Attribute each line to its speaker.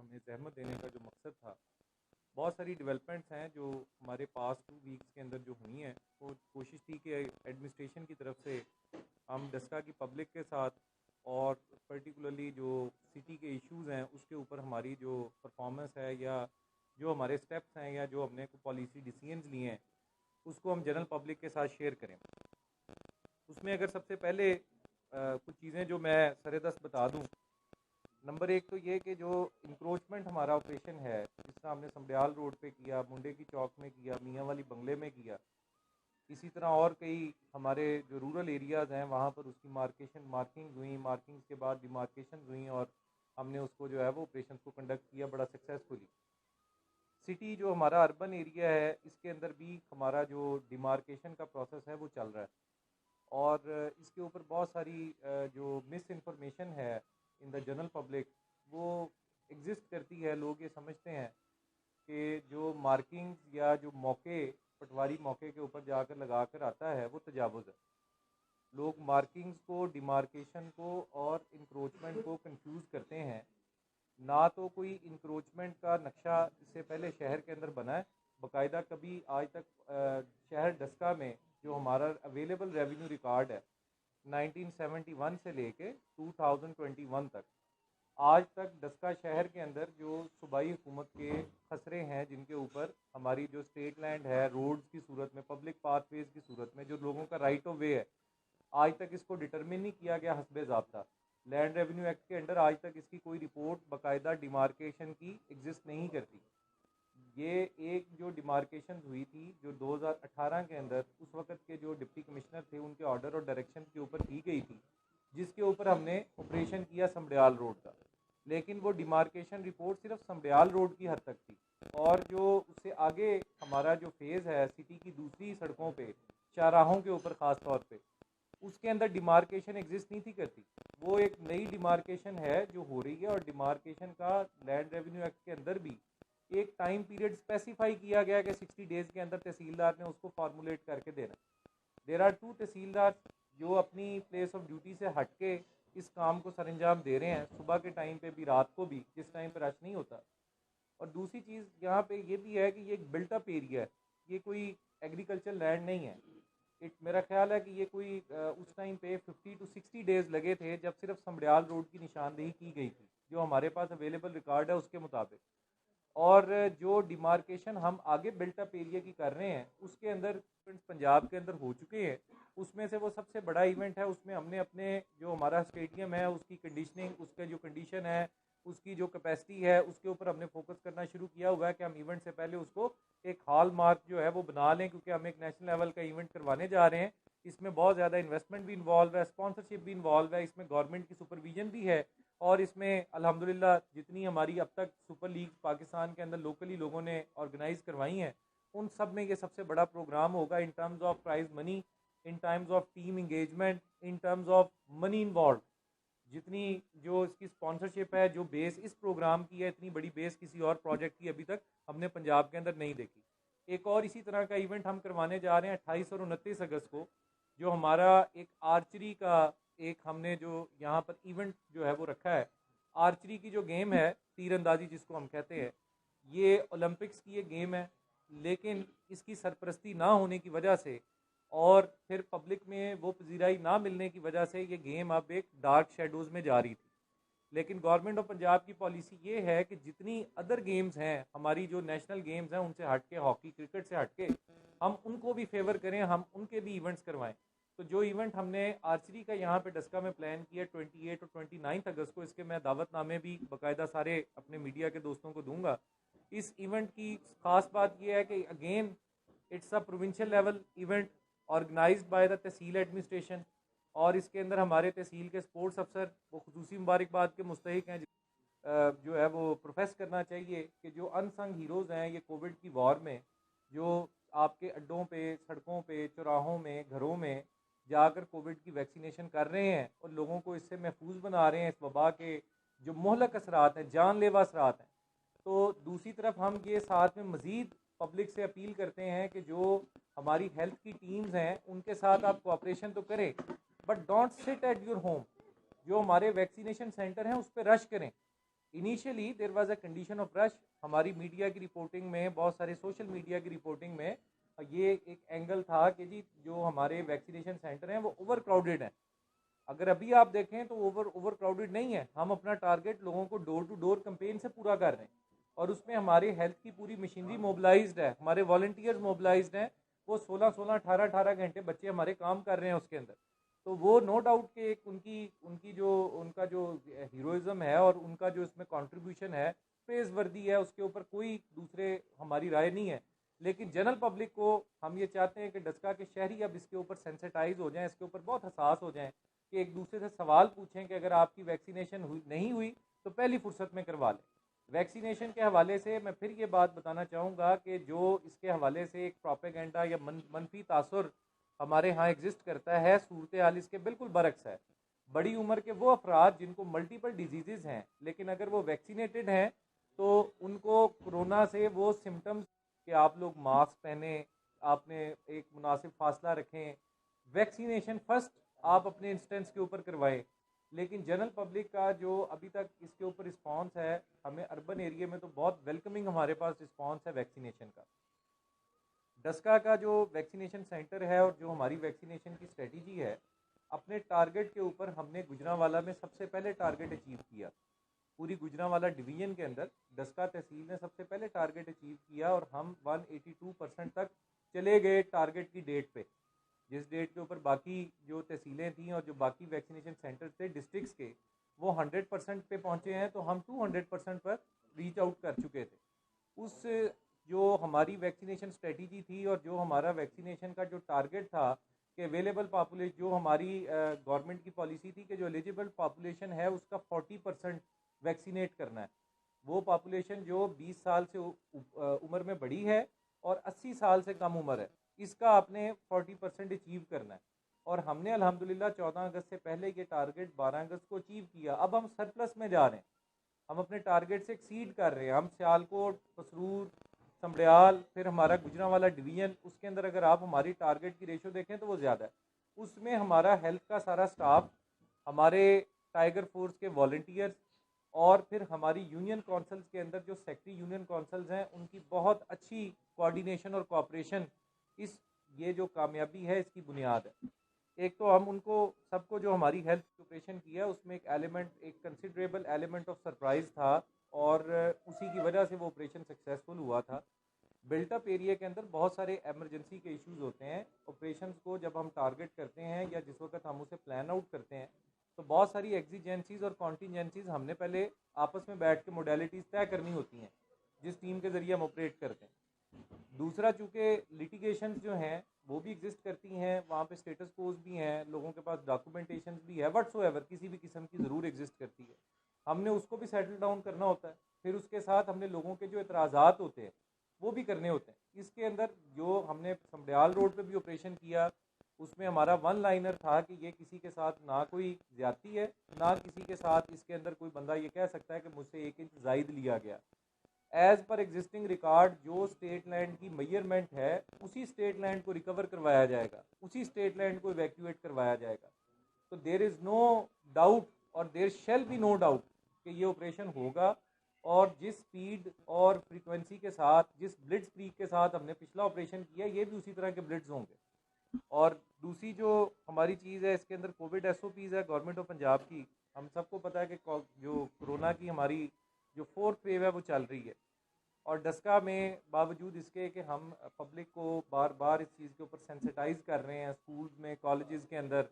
Speaker 1: हमें ज़हमत देने का जो मकसद था, बहुत सारी डेवलपमेंट्स हैं जो हमारे पास 2 वीक्स के अंदर जो हुई हैं। वो कोशिश थी कि एडमिनिस्ट्रेशन की तरफ से हम डस्का की पब्लिक के साथ और पर्टिकुलरली जो सिटी के इश्यूज़ हैं उसके ऊपर हमारी जो परफॉर्मेंस है या जो हमारे स्टेप्स हैं या जो हमने पॉलिसी डिसीजंस लिए हैं उसको हम जनरल पब्लिक के साथ शेयर करें। उसमें अगर सबसे पहले कुछ चीज़ें जो मैं सरेदस्त बता दूं, नंबर एक तो ये कि जो इंक्रोचमेंट हमारा ऑपरेशन है, जिसका हमने समडियाल रोड पे किया, मुंडे की चौक में किया, मियाँ वाली बंगले में किया, इसी तरह और कई हमारे जो रूरल एरियाज़ हैं वहाँ पर उसकी मार्किंग हुई, मार्किंग के बाद डिमार्केशन हुई और हमने उसको जो है वो ऑपरेशन को कंडक्ट किया बड़ा सक्सेसफुली। सिटी जो हमारा अर्बन एरिया है इसके अंदर भी हमारा जो डिमार्केशन का प्रोसेस है वो चल रहा है और इसके ऊपर बहुत सारी जो मिस इन्फॉर्मेशन है इन द जनरल पब्लिक वो एग्जिस्ट करती है। लोग ये समझते हैं कि जो मार्किंग्स या जो मौके पटवारी मौके के ऊपर जाकर लगा कर आता है वो तजावुज़ है। लोग मार्किंग्स को, डिमार्केशन को और इंक्रोचमेंट को कंफ्यूज करते हैं। ना तो कोई इंक्रोचमेंट का नक्शा इससे पहले शहर के अंदर बना है बाकायदा, कभी आज तक शहर डस्का में जो हमारा अवेलेबल रेवेन्यू रिकॉर्ड है 1971 से लेके 2021 तक, आज तक डस्का शहर के अंदर जो सूबाई हुकूमत के खसरे हैं जिनके ऊपर हमारी जो स्टेट लैंड है रोड्स की सूरत में, पब्लिक पाथवेज की सूरत में जो लोगों का राइट ऑफ वे है, आज तक इसको डिटरमिन नहीं किया गया हस्बे ज़ाब्ता। लैंड रेवेन्यू एक्ट के अंडर आज तक इसकी कोई रिपोर्ट बाकायदा डिमार्केशन की एग्जिस्ट नहीं करती। ये एक जो डिमार्केशन हुई थी जो 2018 के अंदर उस वक्त के जो डिप्टी कमिश्नर थे उनके ऑर्डर और डायरेक्शन के ऊपर की गई थी, जिसके ऊपर हमने ऑपरेशन किया समडियाल रोड का। लेकिन वो डिमार्केशन रिपोर्ट सिर्फ समडियाल रोड की हद तक थी और जो उससे आगे हमारा जो फेज़ है सिटी की दूसरी सड़कों पे, चौराहों के ऊपर ख़ास तौर पे, उसके अंदर डिमार्केशन एग्जिस्ट नहीं थी करती। वो एक नई डिमार्केशन है जो हो रही है और डिमार्केशन का लैंड रेवेन्यू एक्ट के अंदर भी एक टाइम पीरियड स्पेसिफाई किया गया कि 60 डेज़ के अंदर तहसीलदार ने उसको फार्मूलेट करके देना। देर आर 2 तहसीलदार जो अपनी प्लेस ऑफ ड्यूटी से हट के इस काम को सरंजाम दे रहे हैं, सुबह के टाइम पे भी, रात को भी, जिस टाइम पर रश नहीं होता। और दूसरी चीज़ यहाँ पे ये भी है कि ये एक बिल्टअप एरिया है, ये कोई एग्रीकल्चर लैंड नहीं है। मेरा ख्याल है कि ये कोई उस टाइम पे 50 to 60 डेज़ लगे थे जब सिर्फ समडियाल रोड की निशानदेही की गई थी जो हमारे पास अवेलेबल रिकॉर्ड है उसके मुताबिक। और जो डिमार्केशन हम आगे बिल्टअप एरिया की कर रहे हैं उसके अंदर पंजाब के अंदर हो चुके हैं। उसमें से वो सबसे बड़ा इवेंट है, उसमें हमने अपने जो हमारा स्टेडियम है उसकी कंडीशनिंग, उसका जो कंडीशन है, उसकी जो कैपेसिटी है, उसके ऊपर हमने फोकस करना शुरू किया हुआ है कि हम इवेंट से पहले उसको एक हॉल मार्क जो है वो बना लें, क्योंकि हम एक नेशनल लेवल का इवेंट करवाने जा रहे हैं। इसमें बहुत ज़्यादा इन्वेस्टमेंट भी इन्वॉल्व है, स्पॉन्सरशिप भी इन्वॉल्व है, इसमें गवर्नमेंट की सुपरविजन भी है और इसमें अल्हम्दुलिल्लाह जितनी हमारी अब तक सुपर लीग पाकिस्तान के अंदर लोकली लोगों ने ऑर्गेनाइज करवाई हैं उन सब में ये सबसे बड़ा प्रोग्राम होगा in terms of prize money, in terms of team engagement, in terms of money involve. जितनी जो इसकी स्पॉन्सरशिप है, जो बेस इस प्रोग्राम की है, इतनी बड़ी बेस किसी और प्रोजेक्ट की अभी तक हमने पंजाब के अंदर नहीं देखी। एक और इसी तरह का इवेंट हम करवाने जा रहे हैं 28 और 29 अगस्त को, जो हमारा एक आर्चरी का एक हमने जो यहाँ पर इवेंट जो है वो रखा है। आर्चरी की जो गेम है, तीरंदाजी जिसको हम कहते हैं, ये ओलंपिक्स की ये गेम है, लेकिन इसकी सरपरस्ती ना होने की वजह से और फिर पब्लिक में वो पजीराई ना मिलने की वजह से ये गेम अब एक डार्क शेडोज़ में जा रही थी। लेकिन गवर्नमेंट ऑफ पंजाब की पॉलिसी ये है कि जितनी अदर गेम्स हैं हमारी जो नेशनल गेम्स हैं उनसे हट के, हॉकी क्रिकेट से हट के, हम उनको भी फेवर करें, हम उनके भी इवेंट्स करवाएं। तो जो इवेंट हमने आर्चरी का यहाँ पे डस्का में प्लान किया 28 और 29 अगस्त को, इसके मैं दावतनामे भी बाकायदा सारे अपने मीडिया के दोस्तों को दूंगा। इस इवेंट की खास बात यह है कि again it's a provincial level event organised by the tehsil administration और इसके अंदर हमारे तहसील के स्पोर्ट्स अफसर वो खुसूसी मुबारकबाद के मुस्तहिक हैं। जो है वो प्रोफेस करना चाहिए कि जो अनसंग हीरोज़ हैं ये कोविड की वॉर में, जो आपके अड्डों पे, सड़कों पे, चौराहों में, घरों में जाकर कोविड की वैक्सीनेशन कर रहे हैं और लोगों को इससे महफूज बना रहे हैं इस वबा के जो मोहलक असरात हैं, जानलेवा असरात हैं। तो दूसरी तरफ हम ये साथ में मज़ीद पब्लिक से अपील करते हैं कि जो हमारी हेल्थ की टीम्स हैं उनके साथ आप कोऑपरेशन तो करें, but don't sit at your home. जो हमारे वैक्सीनेशन सेंटर हैं उस पर रश करें, initially there was a condition of rush. हमारी मीडिया की रिपोर्टिंग में, बहुत सारे सोशल मीडिया की रिपोर्टिंग में ये एक एंगल था कि जी जो हमारे वैक्सीनेशन सेंटर हैं वो ओवर क्राउडेड हैं। अगर अभी आप देखें तो ओवर क्राउडेड नहीं है। हम अपना टारगेट लोगों को डोर टू डोर कंपेन से पूरा कर रहे हैं और उसमें हमारे हेल्थ की पूरी मशीनरी मोबिलाइज्ड है, हमारे वॉलंटियर्स मोबिलाइज्ड हैं। वो 16-16, 18-18 घंटे बच्चे हमारे काम कर रहे हैं उसके अंदर। तो वो नो डाउट के एक उनकी उनकी जो उनका जो हीरोइज्म है और उनका जो इसमें कंट्रीब्यूशन है प्रेज वर्दी है, उसके ऊपर कोई दूसरे हमारी राय नहीं है। लेकिन जनरल पब्लिक को हम ये चाहते हैं कि डस्का के शहरी अब इसके ऊपर सेंसिटाइज हो जाएं, इसके ऊपर बहुत हसास हो जाएं कि एक दूसरे से सवाल पूछें कि अगर आपकी वैक्सीनेशन नहीं हुई तो पहली फुर्सत में करवा लें। वैक्सीनेशन के हवाले से मैं फिर ये बात बताना चाहूँगा कि जो इसके हवाले से एक प्रोपेगेंडा या मनफी तासुर हमारे यहाँ एग्जिस्ट करता है, सूरत हाल इसके बिल्कुल बरक्स है। बड़ी उम्र के वो अफराद जिनको मल्टीपल डिजीज़ हैं, लेकिन अगर वो वैक्सीनेटेड हैं तो उनको कोरोना से वो सिम्टम्स कि आप लोग मास्क पहने, आपने एक मुनासिब फासला रखें, वैक्सीनेशन फर्स्ट आप अपने इंस्टेंस के ऊपर करवाएं। लेकिन जनरल पब्लिक का जो अभी तक इसके ऊपर रिस्पांस है, हमें अर्बन एरिया में तो बहुत वेलकमिंग हमारे पास रिस्पांस है वैक्सीनेशन का। डस्का का जो वैक्सीनेशन सेंटर है और जो हमारी वैक्सीनेशन की स्ट्रेटजी है, अपने टारगेट के ऊपर हमने गुजरांवाला में सबसे पहले टारगेट अचीव किया। पूरी गुजरांवाला डिवीजन के अंदर डस्का तहसील ने सबसे पहले टारगेट अचीव किया और हम 182% तक चले गए टारगेट की डेट पे। जिस डेट के ऊपर बाकी जो तहसीलें थी और जो बाकी वैक्सीनेशन सेंटर थे डिस्ट्रिक्ट्स के, वो 100% पे पहुँचे हैं, तो हम 200% पर रीच आउट कर चुके थे। उस जो हमारी वैक्सीनेशन स्ट्रेटजी थी और जो हमारा वैक्सीनेशन का जो टारगेट था कि अवेलेबल पॉपुलेशन, जो हमारी गवर्नमेंट की पॉलिसी थी कि जो एलिजिबल पॉपुलेशन है उसका 40% वैक्सीनेट करना है। वो पॉपुलेशन जो 20 साल से उम्र में बड़ी है और 80 साल से कम उम्र है, इसका आपने 40% अचीव करना है। और हमने अल्हम्दुलिल्लाह 14 अगस्त से पहले ये टारगेट 12 अगस्त को अचीव किया। अब हम सरप्लस में जा रहे हैं, हम अपने टारगेट से एक्सीड कर रहे हैं। हम सियालकोट, पसरूर, समड़ियाल, फिर हमारा गुजरांवाला डिवीज़न, उसके अंदर अगर आप हमारी टारगेट की रेशो देखें तो वो ज़्यादा है। उसमें हमारा हेल्थ का सारा स्टाफ, हमारे टाइगर फोर्स के वॉल्टियर्स और फिर हमारी यूनियन काउंसिल्स के अंदर जो सेक्रेटरी यूनियन काउंसिल्स हैं, उनकी बहुत अच्छी कोऑर्डिनेशन और कोऑपरेशन इस ये जो कामयाबी है इसकी बुनियाद है। एक तो हम उनको सबको जो हमारी हेल्थ ऑपरेशन किया है उसमें एक एलिमेंट, एक कंसिडरेबल एलिमेंट ऑफ सरप्राइज़ था और उसी की वजह से वो ऑपरेशन सक्सेसफुल हुआ था। बिल्टअप एरिया के अंदर बहुत सारे एमरजेंसी के इश्यूज होते हैं। ऑपरेशंस को जब हम टारगेट करते हैं या जिस वक्त हम उसे प्लान आउट करते हैं तो बहुत सारी एग्जीजेंसीज और कॉन्टीजेंसीज हमने पहले आपस में बैठ के मोडेलिटीज़ तय करनी होती हैं जिस टीम के ज़रिए हम ऑपरेट करते हैं। दूसरा, चूँकि लिटिगेशंस जो हैं वो भी एग्जिस्ट करती हैं, वहाँ पे स्टेटस कोज भी हैं, लोगों के पास डॉक्यूमेंटेशन भी है, व्हाट्सोएवर किसी भी किस्म की ज़रूर एग्जिस्ट करती है। हमने उसको भी सेटल डाउन करना होता है। फिर उसके साथ हमने लोगों के जो एतराज़ात होते हैं वो भी करने होते हैं। इसके अंदर जो हमने समड़ियाल रोड पे भी ऑपरेशन किया, उसमें हमारा वन लाइनर था कि ये किसी के साथ ना कोई ज़्यादती है, ना किसी के साथ इसके अंदर कोई बंदा ये कह सकता है कि मुझसे 1 इंच ज़ायद लिया गया। एज़ पर एग्जिस्टिंग रिकॉर्ड जो स्टेट लैंड की मेजरमेंट है उसी स्टेट लैंड को रिकवर करवाया जाएगा, उसी स्टेट लैंड को इवैक्यूएट करवाया जाएगा। तो देर इज़ नो डाउट और देर शैल बी नो डाउट कि ये ऑपरेशन होगा। और जिस स्पीड और फ्रीक्वेंसी के साथ, जिस ब्लिड स्पीड के साथ हमने पिछला ऑपरेशन किया, ये भी उसी तरह के ब्लिड्स होंगे। और दूसरी जो हमारी चीज़ है इसके अंदर कोविड SOPs है गवर्नमेंट ऑफ पंजाब की। हम सबको पता है कि जो कोरोना की हमारी जो 4th वेव है वो चल रही है और डस्का में बावजूद इसके कि हम पब्लिक को बार बार इस चीज़ के ऊपर सेंसिटाइज कर रहे हैं, स्कूल्स में, कॉलेजेस के अंदर